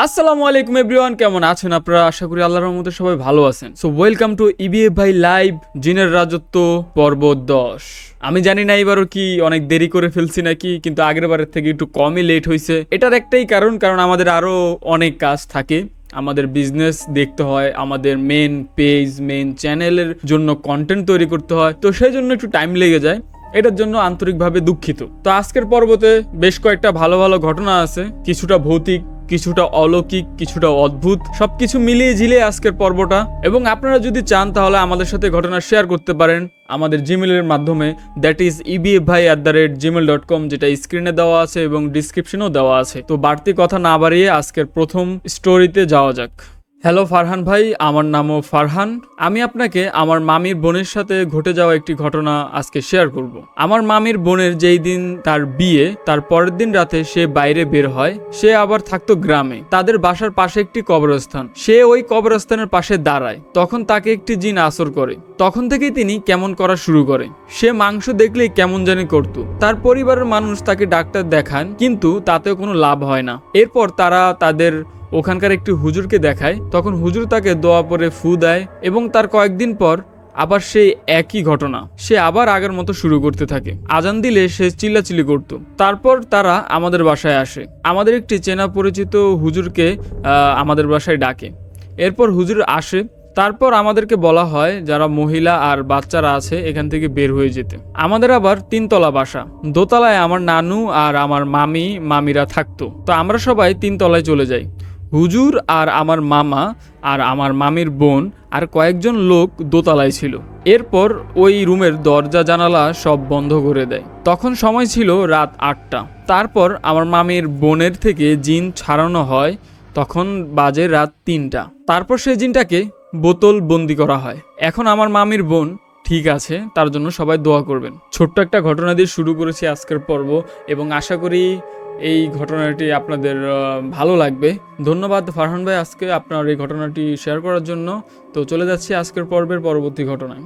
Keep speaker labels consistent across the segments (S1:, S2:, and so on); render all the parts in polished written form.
S1: আসসালামু আলাইকুম এভরিওয়ান, কেমন আছেন আপনারা? আশা করি আল্লাহর রহমতে সবাই ভালো আছেন। সো ওয়েলকাম টু ইবিএফ ভাই লাইভ জিনের রাজত্ব পর্ব 10। আমি জানি না এবারও কি অনেক দেরি করে ফেলছি নাকি, কিন্তু আগের বারের থেকে একটু কমই লেট হয়েছে। এটার একটাই কারণ আমাদের আরো অনেক কাজ থাকে। আমাদের বিজনেস দেখতে হয়, আমাদের মেন পেজ মেন চ্যানেলের জন্য কন্টেন্ট তৈরি করতে হয়, তো সেই জন্য একটু টাইম লেগে যায়। এটার জন্য আন্তরিকভাবে দুঃখিত। তো আজকের পর্বতে বেশ কয়েকটা ভালো ভালো ঘটনা আছে, কিছুটা ভৌতিক, কিছুটা অলৌকিক, কিছুটা অদ্ভুত, সবকিছু মিলিয়ে ঝিলিয়ে আজকের পর্বটা। এবং আপনারা যদি চান তাহলে আমাদের সাথে ঘটনা শেয়ার করতে পারেন আমাদের জিমেলের মাধ্যমে, দ্যাট ইজ ebfbhai@gmail.com, যেটা স্ক্রিনে দেওয়া আছে এবং ডিসক্রিপশনেও দেওয়া আছে। তো বাড়তি কথা না বাড়িয়ে আজকের প্রথম স্টোরিতে যাওয়া যাক। হ্যালো ফারহান ভাই, আমার নামও ফারহান। আমি আপনাকে আমার মামির বোনের সাথে ঘটে যাওয়া একটি ঘটনা আজকে শেয়ার করব। আমার মামির বোনের যেই দিন তার বিয়ে, তার পরের দিন রাতে সে বাইরে বের হয়। সে আবার থাকতো গ্রামে, তাদের বাসার পাশে একটি কবরস্থান। সে ওই কবরস্থানের পাশে দাঁড়ায়, তখন তাকে একটি জিন আসর করে। তখন থেকেই তিনি কেমন করা শুরু করে। সে মাংস দেখলেই কেমন জানি করত। তার পরিবারের মানুষ তাকে ডাক্তার দেখান, কিন্তু তাতেও কোনো লাভ হয় না। এরপর তারা তাদের ওখানকার একটি হুজুরকে দেখায়, তখন হুজুর তাকে দোয়া পরে ফু দেয় এবং তার কয়েকদিন পর আবার সেই একই ঘটনা সে আবার আগের মতো শুরু করতে থাকে। আজান দিলে সে চিল্লাচিল্লি করত। তারপর তারা আমাদের বাসায় আসে। আমাদের একটি চেনা পরিচিত হুজুরকে আমাদের বাসায় ডাকে। এরপর হুজুর আসে। তারপর আমাদেরকে বলা হয় যারা মহিলা আর বাচ্চারা আছে এখান থেকে বের হয়ে যেতে। আমাদের আবার 3তলা বাসা, দোতলায় আমার নানু আর আমার মামিরা থাকতো। তো আমরা সবাই 3তলায় চলে যাই। হুজুর আর আমার মামা আর আমার মামির বোন আর কয়েকজন লোক দোতলায় ছিল। এরপর ওই রুমের দরজা জানালা সব বন্ধ করে দেয়। তখন সময় ছিল রাত 8টা। তারপর আমার মামির বোনের থেকে জিন ছাড়ানো হয়, তখন বাজে রাত 3টা। তারপর সেই জিনটাকে বোতল বন্দি করা হয়। এখন আমার মামির বোন ঠিক আছে, তার জন্য সবাই দোয়া করবেন। ছোট্ট একটা ঘটনা দিয়ে শুরু করেছি আজকের পর্ব এবং আশা করি এই ঘটনাটি আপনাদের ভালো লাগবে। ধন্যবাদ ফারহান ভাই আজকে আপনার এই ঘটনাটি শেয়ার করার জন্য। তো চলে যাচ্ছি আজকের পর্বের পরবর্তী ঘটনায়।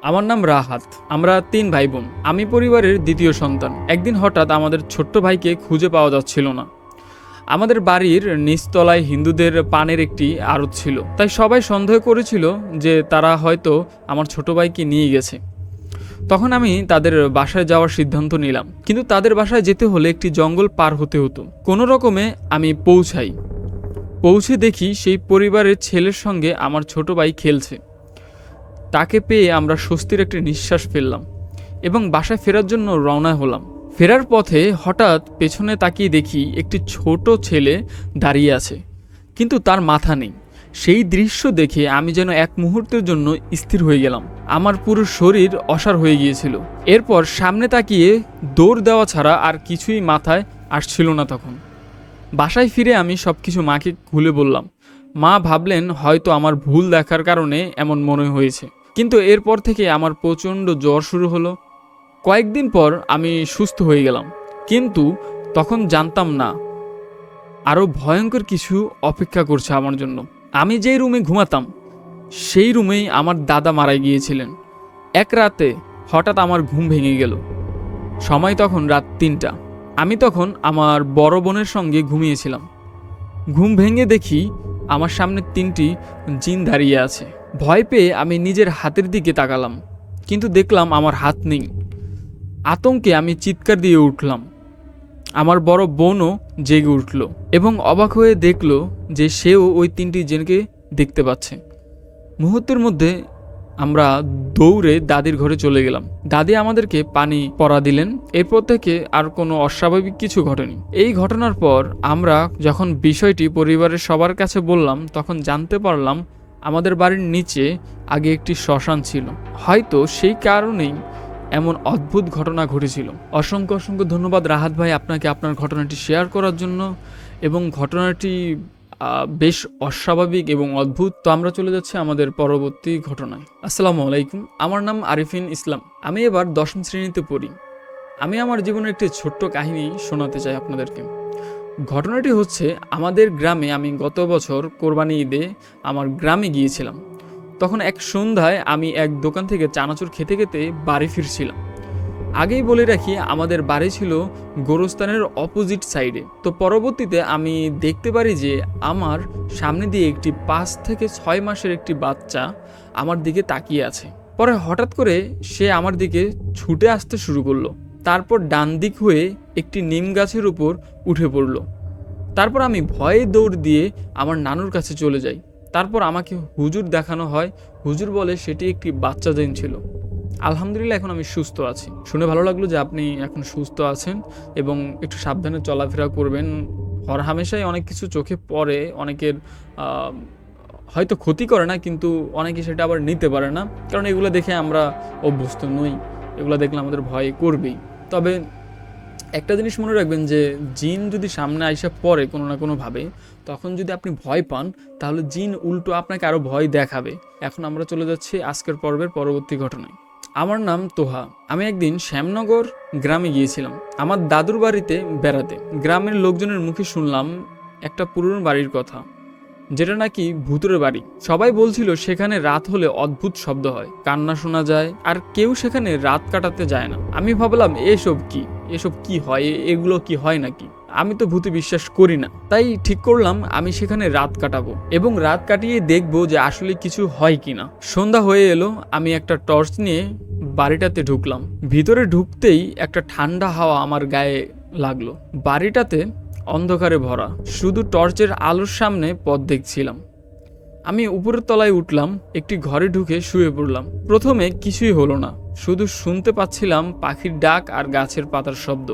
S1: আমার নাম রাহাত। আমরা 3 ভাই বোন। আমি পরিবারের দ্বিতীয় সন্তান। একদিন হঠাৎ আমাদের ছোট্ট ভাইকে খুঁজে পাওয়া যাচ্ছিল না। আমাদের বাড়ির নিচতলায় হিন্দুদের পানের একটি আড়ত ছিল, তাই সবাই সন্দেহ করেছিল যে তারা হয়তো আমার ছোট ভাইকে নিয়ে গেছে। তখন আমি তাদের বাসায় যাওয়ার সিদ্ধান্ত নিলাম, কিন্তু তাদের বাসায় যেতে হলে একটি জঙ্গল পার হতে হতো। কোনো রকমে আমি পৌঁছে দেখি সেই পরিবারের ছেলের সঙ্গে আমার ছোট ভাই খেলছে। তাকে পেয়ে আমরা স্বস্তির একটি নিঃশ্বাস ফেললাম এবং বাসায় ফেরার জন্য রওনা হলাম। ফেরার পথে হঠাৎ পেছনে তাকিয়ে দেখি একটি ছোট ছেলে দাঁড়িয়ে আছে, কিন্তু তার মাথা নেই। সেই দৃশ্য দেখে আমি যেন এক মুহূর্তের জন্য স্থির হয়ে গেলাম। আমার পুরো শরীর অসাড় হয়ে গিয়েছিল। এরপর সামনে তাকিয়ে দৌড় দেওয়া ছাড়া আর কিছুই মাথায় আসছিল না। তখন বাসায় ফিরে আমি সবকিছু মাকে খুলে বললাম। মা ভাবলেন হয়তো আমার ভুল দেখার কারণে এমন মনে হয়েছে, কিন্তু এরপর থেকে আমার প্রচণ্ড জ্বর শুরু হলো। কয়েকদিন পর আমি সুস্থ হয়ে গেলাম, কিন্তু তখন জানতাম না আরও ভয়ঙ্কর কিছু অপেক্ষা করছে আমার জন্য। আমি যেই রুমে ঘুমাতাম সেই রুমেই আমার দাদা মারা গিয়েছিলেন। এক রাতে হঠাৎ আমার ঘুম ভেঙে গেল। সময় তখন রাত 3টা। আমি তখন আমার বড় বোনের সঙ্গে ঘুমিয়েছিলাম। ঘুম ভেঙে দেখি আমার সামনে 3টি জিন দাঁড়িয়ে আছে। ভয় পেয়ে আমি নিজের হাতের দিকে তাকালাম, কিন্তু দেখলাম আমার হাত নেই। আতঙ্কে আমি চিৎকার দিয়ে উঠলাম। আমার বড় বোনও জেগে উঠল এবং অবাক হয়ে দেখল যে সেও ওই 3টি জিনকে দেখতে পাচ্ছে। মুহূর্তের মধ্যে আমরা দৌড়ে দাদির ঘরে চলে গেলাম। দাদি আমাদেরকে পানি পরা দিলেন। এরপর থেকে আর কোনো অস্বাভাবিক কিছু ঘটেনি। এই ঘটনার পর আমরা যখন বিষয়টি পরিবারের সবার কাছে বললাম, তখন জানতে পারলাম আমাদের বাড়ির নিচে আগে একটি শ্মশান ছিল। হয়তো সেই কারণেই এমন অদ্ভুত ঘটনা ঘটেছিল। অসংখ্য ধন্যবাদ রাহাত ভাই আপনাকে আপনার ঘটনাটি শেয়ার করার জন্য, এবং ঘটনাটি বেশ অস্বাভাবিক এবং অদ্ভুত। তো আমরা চলে যাচ্ছি আমাদের পরবর্তী ঘটনায়। আসসালামু আলাইকুম, আমার নাম আরিফিন ইসলাম। আমি এবার 10ম শ্রেণীতে পড়ি। আমি আমার জীবনের একটি ছোট্ট কাহিনী শোনাতে চাই আপনাদেরকে। ঘটনাটি হচ্ছে আমাদের গ্রামে আমি গত বছর কোরবানি ঈদে আমার গ্রামে গিয়েছিলাম। তখন এক সন্ধ্যায় আমি এক দোকান থেকে চানাচুর খেতে খেতে বাড়ি ফিরছিলাম। আগেই বলে রাখি, আমাদের বাড়ি ছিল গোরস্থানের অপোজিট সাইডে। তো পরবর্তীতে আমি দেখতে পারি যে আমার সামনে দিয়ে একটি 5 থেকে 6 মাসের একটি বাচ্চা আমার দিকে তাকিয়ে আছে। পরে হঠাৎ করে সে আমার দিকে ছুটে আসতে শুরু করলো। তারপর ডান দিক হয়ে একটি নিম গাছের উপর উঠে পড়লো। তারপর আমি ভয়ে দৌড় দিয়ে আমার নানুর কাছে চলে যাই। তারপর আমাকে হুজুর দেখানো হয়। হুজুর বলে সেটি একটি বাচ্চা জিন ছিল। আলহামদুলিল্লাহ এখন আমি সুস্থ আছি। শুনে ভালো লাগলো যে আপনি এখন সুস্থ আছেন এবং একটু সাবধানে চলাফেরা করবেন। হরহামেশাই অনেক কিছু চোখে পড়ে, অনেকের হয়তো ক্ষতি করে না, কিন্তু অনেকে সেটা আবার নিতে পারে না, কারণ এগুলো দেখে আমরা অভ্যস্ত নই। এগুলো দেখলে আমাদের ভয় করবেই। তবে একটা জিনিস মনে রাখবেন যে জিন যদি সামনে আইসা পড়ে কোনো না কোনোভাবে, তখন যদি আপনি ভয় পান তাহলে জিন উল্টো আপনাকে আরও ভয় দেখাবে। এখন আমরা চলে যাচ্ছি আজকের পর্বের পরবর্তী ঘটনায়। আমার নাম তোহা। আমি একদিন শ্যামনগর গ্রামে গিয়েছিলাম আমার দাদুর বাড়িতে বেড়াতে। গ্রামের লোকজনের মুখে শুনলাম একটা পুরনো বাড়ির কথা, যেটা নাকি ভূতের বাড়ি। সবাই বলছিল সেখানে রাত হলে অদ্ভুত শব্দ হয়, কান্না শোনা যায়, আর কেউ সেখানে রাত কাটাতে যায় না। আমি ভাবলাম এসব কি হয়, এগুলো কি হয় নাকি? আমি তো ভূতে বিশ্বাস করি না, তাই ঠিক করলাম আমি সেখানে রাত কাটাবো এবং রাত কাটিয়ে দেখবো যে আসলে কিছু হয় কিনা। সন্ধ্যা হয়ে এলো, আমি একটা টর্চ নিয়ে বাড়িটাতে ঢুকলাম। ভিতরে ঢুকতেই একটা ঠান্ডা হাওয়া আমার গায়ে লাগলো। বাড়িটাতে অন্ধকারে ভরা, শুধু টর্চের আলোর সামনে পথ দেখছিলাম। আমি উপরের তলায় উঠলাম, একটি ঘরে ঢুকে শুয়ে পড়লাম। প্রথমে কিছুই হলো না, শুধু শুনতে পাচ্ছিলাম পাখির ডাক আর গাছের পাতার শব্দ।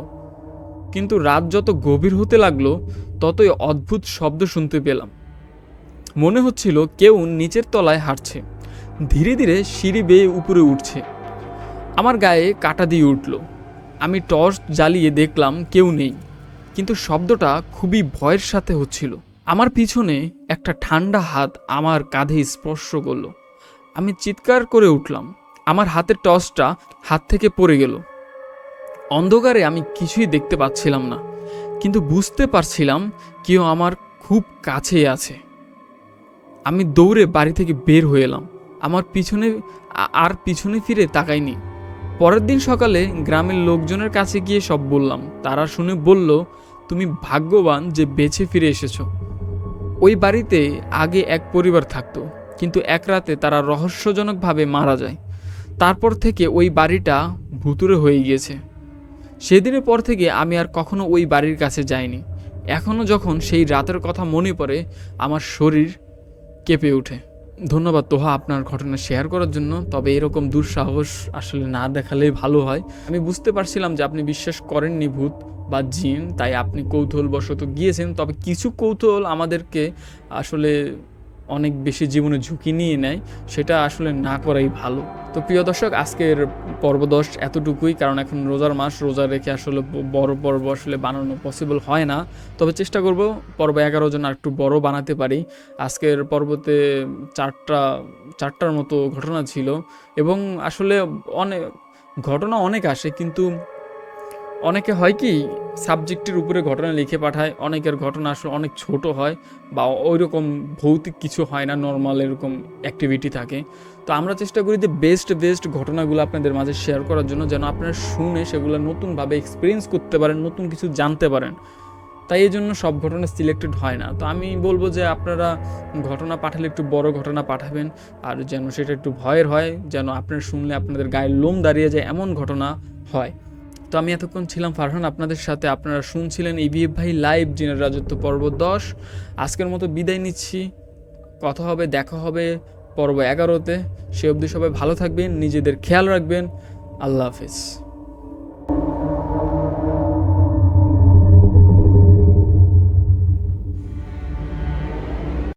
S1: কিন্তু রাত যত গভীর হতে লাগলো ততই অদ্ভুত শব্দ শুনতে পেলাম। মনে হচ্ছিল কেউ নিচের তলায় হাঁটছে, ধীরে ধীরে সিঁড়ি বেয়ে উপরে উঠছে। আমার গায়ে কাঁটা দিয়ে উঠল। আমি টর্চ জ্বালিয়ে দেখলাম কেউ নেই, কিন্তু শব্দটা খুবই ভয়ের সাথে হচ্ছিল। আমার পিছনে একটা ঠান্ডা হাত আমার কাঁধে স্পর্শ করলো। আমি চিৎকার করে উঠলাম। আমার হাতের টর্চটা হাত থেকে পড়ে গেল। অন্ধকারে আমি কিছুই দেখতে পাচ্ছিলাম না, কিন্তু বুঝতে পারছিলাম কেউ আমার খুব কাছেই আছে। আমি দৌড়ে বাড়ি থেকে বের হয়ে এলাম। আমার পিছনে ফিরে তাকাইনি। পরের দিন সকালে গ্রামের লোকজনের কাছে গিয়ে সব বললাম। তারা শুনে বলল, তুমি ভাগ্যবান যে বেঁচে ফিরে এসেছো। ওই বাড়িতে আগে এক পরিবার থাকতো, কিন্তু এক রাতে তারা রহস্যজনকভাবে মারা যায়। তারপর থেকে ওই বাড়িটা ভুতুড়ে হয়ে গিয়েছে। সেদিনের পর থেকে আমি আর কখনো ওই বাড়ির কাছে যাইনি। এখনও যখন সেই রাতের কথা মনে পড়ে আমার শরীর কেঁপে ওঠে। ধন্যবাদ তোহা আপনার ঘটনা শেয়ার করার জন্য। তবে এরকম দুঃসাহস আসলে না দেখালেই ভালো হয়। আমি বুঝতে পারছিলাম যে আপনি বিশ্বাস করেননি ভূত বা জিন, তাই আপনি কৌতূহলবশত গিয়েছেন। তবে কিছু কৌতূহল আমাদেরকে আসলে অনেক বেশি জীবনে ঝুঁকি নিয়ে নেয়, সেটা আসলে না করাই ভালো। তো প্রিয় দর্শক, আজকের পর্ব 10 এতটুকুই, কারণ এখন রোজার মাস, রোজা রেখে আসলে বড় পর্ব আসলে বানানো পসিবল হয় না। তবে চেষ্টা করব পর্ব 11 যেন একটু বড় বানাতে পারি। আজকের পর্বতে চারটার মতো ঘটনা ছিল এবং আসলে ঘটনা অনেক আসে, কিন্তু অনেকে হয় কি সাবজেক্টের উপরে ঘটনা লিখে পাঠায়, অনেকের ঘটনা আসলে অনেক ছোট হয় বা ওই রকম ভৌতিক কিছু হয় না, নর্মাল এরকম অ্যাক্টিভিটি থাকে। তো আমরা চেষ্টা করি যে বেস্ট ঘটনাগুলো আপনাদের মাঝে শেয়ার করার জন্য, যেন আপনারা শুনে সেগুলো নতুনভাবে এক্সপিরিয়েন্স করতে পারেন, নতুন কিছু জানতে পারেন। তাই এই জন্য সব ঘটনা সিলেক্টেড হয় না। তো আমি বলবো যে আপনারা ঘটনা পাঠালে একটু বড় ঘটনা পাঠাবেন, আর যেন সেটা একটু ভয়ের হয়, যেন আপনারা শুনলে আপনাদের গায়ের লোম দাঁড়িয়ে যায়, এমন ঘটনা হয়। তো আমি এতক্ষণ ছিলাম ফারহান আপনাদের সাথে। আপনারা শুনছিলেন ইবিএফ ভাই লাইভ জিনের রাজত্ব পর্ব 10। আজকের মতো বিদায় নিচ্ছি। কথা হবে, দেখা হবে পর্ব 11-তে। সে অবধি সবাই ভালো থাকবেন, নিজেদের খেয়াল রাখবেন। আল্লাহ হাফেজ।